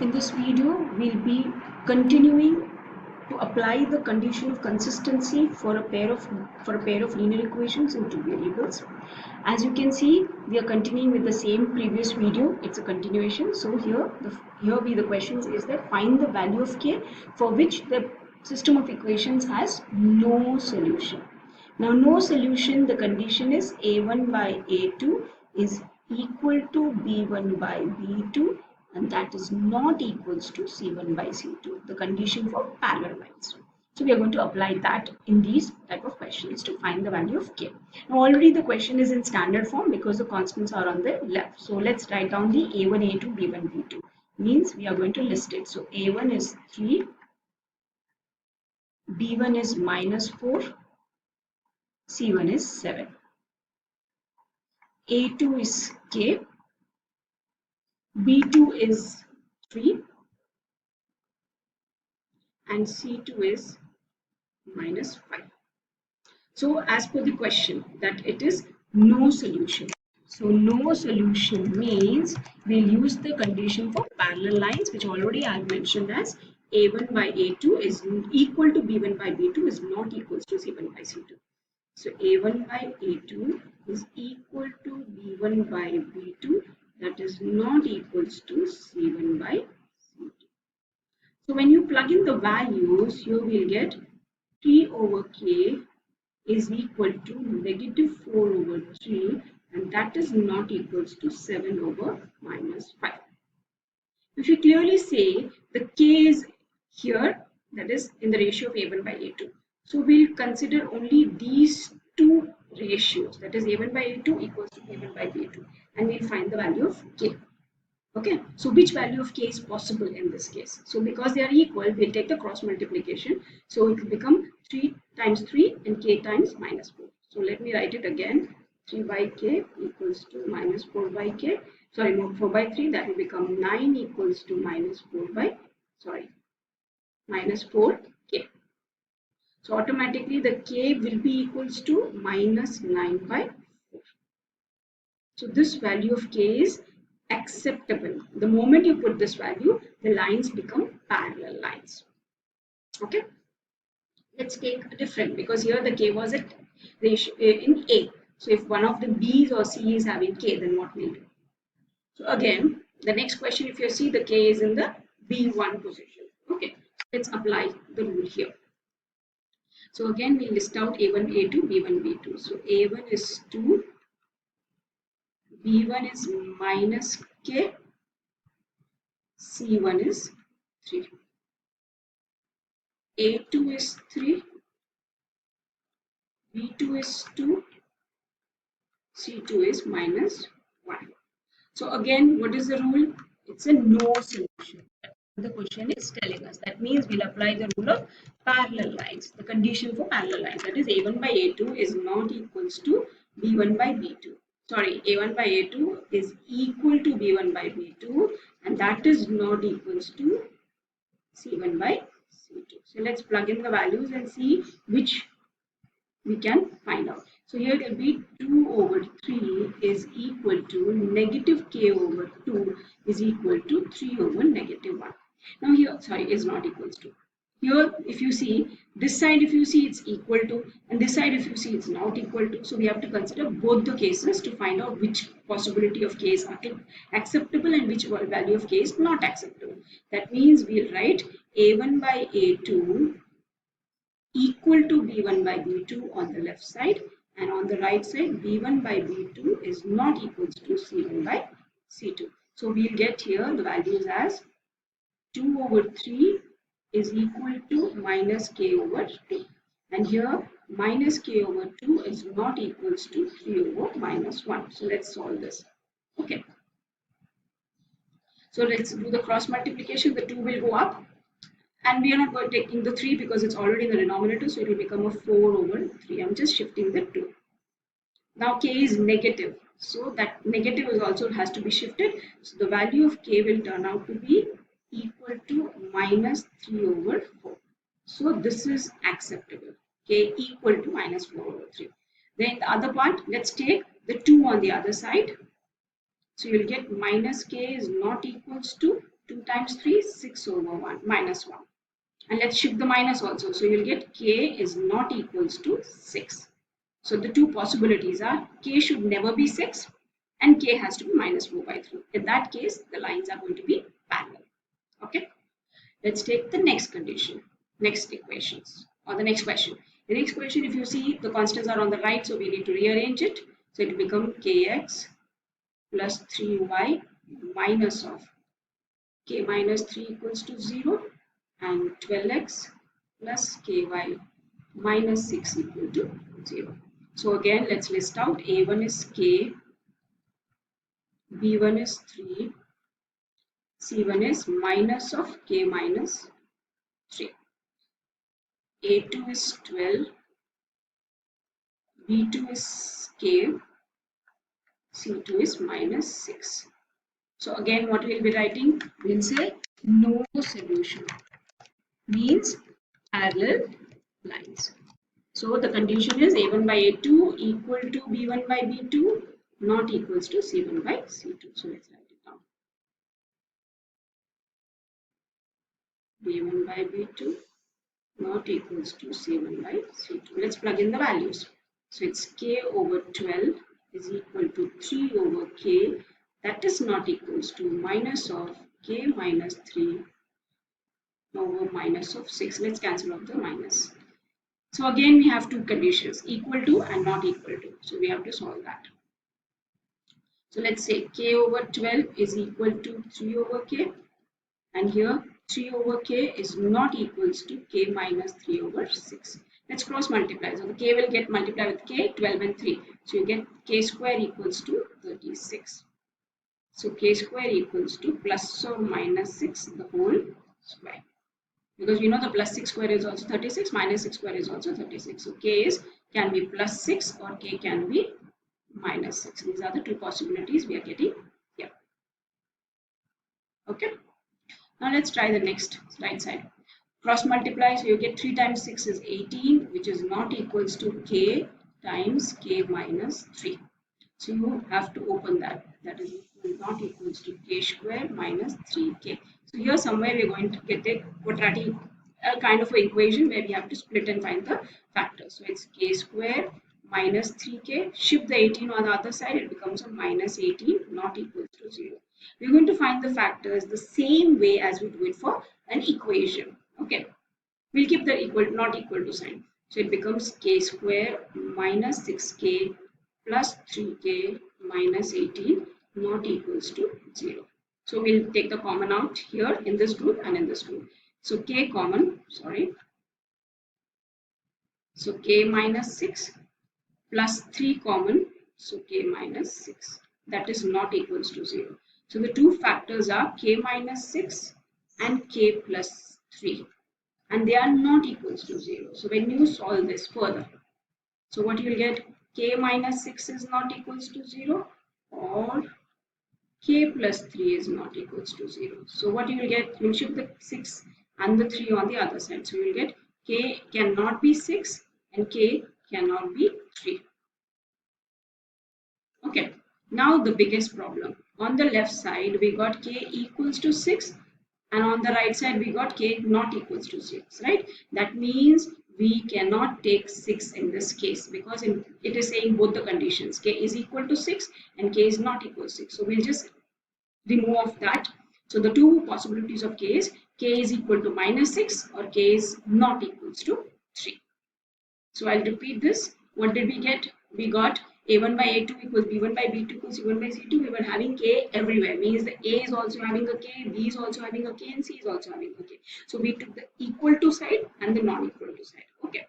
In this video, we'll be continuing to apply the condition of consistency for a pair of linear equations in two variables. As you can see, we are continuing with the same previous video. It's a continuation. So here the questions is that find the value of k for which the system of equations has no solution. Now, no solution, the condition is a1 by a2 is equal to b1 by b2, and that is not equals to c1 by c2, the condition for parallel lines. So we are going to apply that in these type of questions to find the value of k. Now already the question is in standard form because the constants are on the left. So let's write down the a1, a2, b1, b2. Means we are going to list it. So a1 is 3, b1 is -4, c1 is 7. A2 is k, B2 is 3, and C2 is -5. So as per the question that it is no solution. So no solution means we'll use the condition for parallel lines, which already I have mentioned as A1 by A2 is equal to B1 by B2 is not equals to C1 by C2. So A1 by A2 is equal to B1 by B2, that is not equals to C1 by C2. So when you plug in the values, you will get 3 over k is equal to -4 over 3, and that is not equals to 7 over -5. If you clearly say the k is here, that is in the ratio of a1 by a2. So we'll consider only these two ratios, that is a1 by a2 equals to a1 by b2, and we'll find the value of k. Okay, so which value of k is possible in this case? So because they are equal, we'll take the cross multiplication. So it will become 3 times 3 and k times -4. So let me write it again. 3 by k equals to -4 by k. Sorry, 4 by 3, that will become 9 equals to -4k. So automatically the k will be equals to -9 by 4. So this value of k is acceptable. The moment you put this value, the lines become parallel lines. Okay, let's take a different, because here the k was at ratio in A. So if one of the B's or C is having k, then what will do? So again, the next question, if you see the k is in the B1 position. Okay, let's apply the rule here. So again, we list out A1, A2, B1, B2. So A1 is 2, B1 is -k, C1 is 3. A2 is 3, B2 is 2, C2 is -1. So again, what is the rule? It's a no solution. The question is telling us. That means we'll apply the rule of parallel lines. The condition for parallel lines, that is A1 by A2 is not equals to B1 by B2. Sorry, A1 by A2 is equal to B1 by B2, and that is not equals to C1 by C2. So let's plug in the values and see which we can find out. So here it will be 2 over 3 is equal to -k over 2 is equal to 3 over -1. Now here, sorry, is not equals to. Here, if you see, this side if you see it's equal to, and this side if you see it's not equal to. So we have to consider both the cases to find out which possibility of k is acceptable and which value of k is not acceptable. That means we'll write a1 by a2 equal to b1 by b2 on the left side, and on the right side b1 by b2 is not equals to c1 by c2. So we'll get here the values as 2 over 3 is equal to -k over 2, and here -k over 2 is not equals to 3 over -1. So let's solve this. Okay, so let's do the cross multiplication. The 2 will go up, and we are not going taking the 3 because it's already in the denominator, so it will become a 4 over 3. I'm just shifting the 2. Now k is negative, so that negative is also has to be shifted. So the value of k will turn out to be equal to -3 over 4. So this is acceptable. K equal to -4 over 3. Then the other part, let's take the 2 on the other side. So you'll get -k is not equals to 2 times 3, 6 over 1 minus 1. And let's shift the minus also. So you'll get k is not equals to 6. So the two possibilities are k should never be 6 and k has to be minus 4 by 3. In that case, the lines are going to be parallel. Okay. Let's take the next condition, next equations, or the next question. The next question, if you see, the constants are on the right, so we need to rearrange it. So it will become kx plus 3y minus of k minus 3 equals to 0 and 12x plus ky minus 6 equal to 0. So again, let's list out. A1 is k, B1 is 3, C1 is minus of k minus 3. A2 is 12, B2 is k, C2 is minus 6. So again, what we'll be writing? We'll say no solution, means parallel lines. So the condition is A1 by A2 equal to B1 by B2 not equals to C1 by C2. So let's write it down. B1 by B2 not equals to C1 by C2. Let's plug in the values. So it's k over 12 is equal to 3 over k, that is not equals to minus of k minus 3 over minus of 6. Let's cancel out the minus. So again we have two conditions, equal to and not equal to. So we have to solve that. So let's say k over 12 is equal to 3 over k, and here 3 over k is not equals to k minus 3 over 6. Let's cross multiply. So the k will get multiplied with k, 12 and 3. So you get k square equals to 36. So k square equals to plus or minus 6 the whole square. Because we know the plus 6 square is also 36, minus 6 square is also 36. So k can be plus 6 or k can be minus 6. These are the two possibilities we are getting here. Okay. Now let's try the next right side. Cross multiply, so you get 3 times 6 is 18, which is not equals to k times k minus 3. So you have to open that. That is not equals to k square minus 3k. So here somewhere we are going to get a quadratic kind of an equation where we have to split and find the factors. So it's k square minus 3k. Shift the 18 on the other side, it becomes a minus 18 not equals to 0. We're going to find the factors the same way as we do it for an equation. Okay, we'll keep the equal not equal to sign. So it becomes k square minus 6k plus 3k minus 18 not equals to 0. So we'll take the common out here in this group and in this group. So k common, sorry. So k minus 6 plus 3 common, so k minus 6. That is not equals to 0. So the two factors are k minus 6 and k plus 3. And they are not equals to 0. So when you solve this further, so what you will get, k minus 6 is not equals to 0 or k plus 3 is not equals to 0. So what you will get, you will shift the 6 and the 3 on the other side. So you will get k cannot be 6 and k cannot be 3. Okay, now the biggest problem. On the left side, we got k equals to 6. And on the right side, we got k not equals to 6, right? That means we cannot take 6 in this case because it is saying both the conditions. K is equal to 6 and k is not equal to 6. So we'll just remove that. So the two possibilities of k is equal to minus 6 or k is not equals to 3. So I'll repeat this. What did we get? We got a1 by a2 equals b1 by b2 equals c1 by c2. We were having k everywhere. Means the a is also having a k, b is also having a k, and c is also having a k. So we took the equal to side and the non-equal to side. Okay.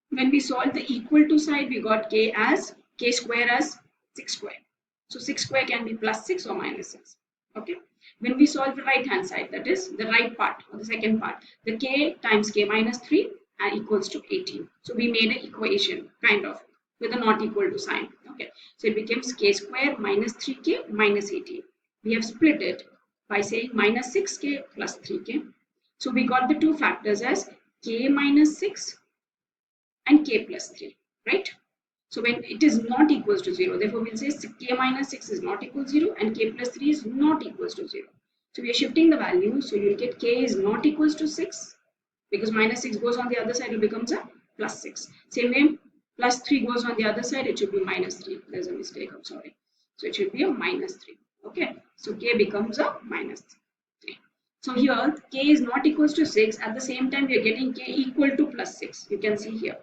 When we solve the equal to side, we got k as k square as 6 square. So 6 square can be plus 6 or minus 6. Okay. When we solve the right hand side, that is the right part or the second part, the k times k minus 3 and equals to 18. So we made an equation kind of with a not equal to sign. Okay, so it becomes k square minus 3k minus 18. We have split it by saying minus 6k plus 3k. So we got the two factors as k minus 6 and k plus 3, right? So when it is not equals to 0, therefore we'll say k minus 6 is not equal to 0 and k plus 3 is not equals to 0. So we are shifting the value. So you'll get k is not equals to 6 because minus 6 goes on the other side, it becomes a plus 6. Same way, plus 3 goes on the other side, it should be minus 3. There's a mistake, I'm sorry. So it should be a minus 3. Okay, so k becomes a minus 3. So here k is not equals to 6. At the same time, we are getting k equal to plus 6. You can see here.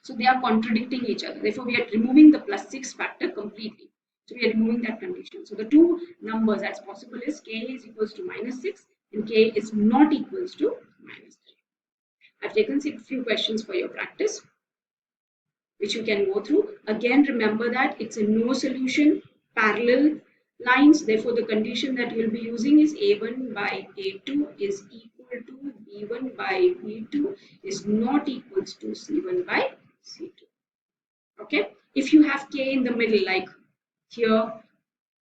So they are contradicting each other. Therefore, we are removing the plus 6 factor completely. So we are removing that condition. So the two numbers that's possible is k is equals to minus 6 and k is not equals to minus 3. I've taken a few questions for your practice, which you can go through. Again, remember that it's a no solution, parallel lines. Therefore, the condition that we'll be using is a1 by a2 is equal to b1 by b2 is not equals to c1 by c2. Okay, if you have k in the middle, like here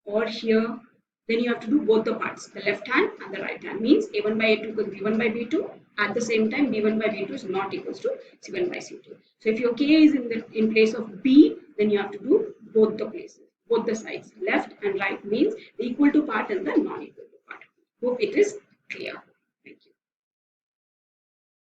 or here, then you have to do both the parts, the left hand and the right hand. Means a1 by a2 equals b1 by b2. At the same time, b1 by b2 is not equals to c1 by c2. So if your k is in place of b, then you have to do both the places, both the sides, left and right, means the equal to part and the non-equal to part. Hope it is clear.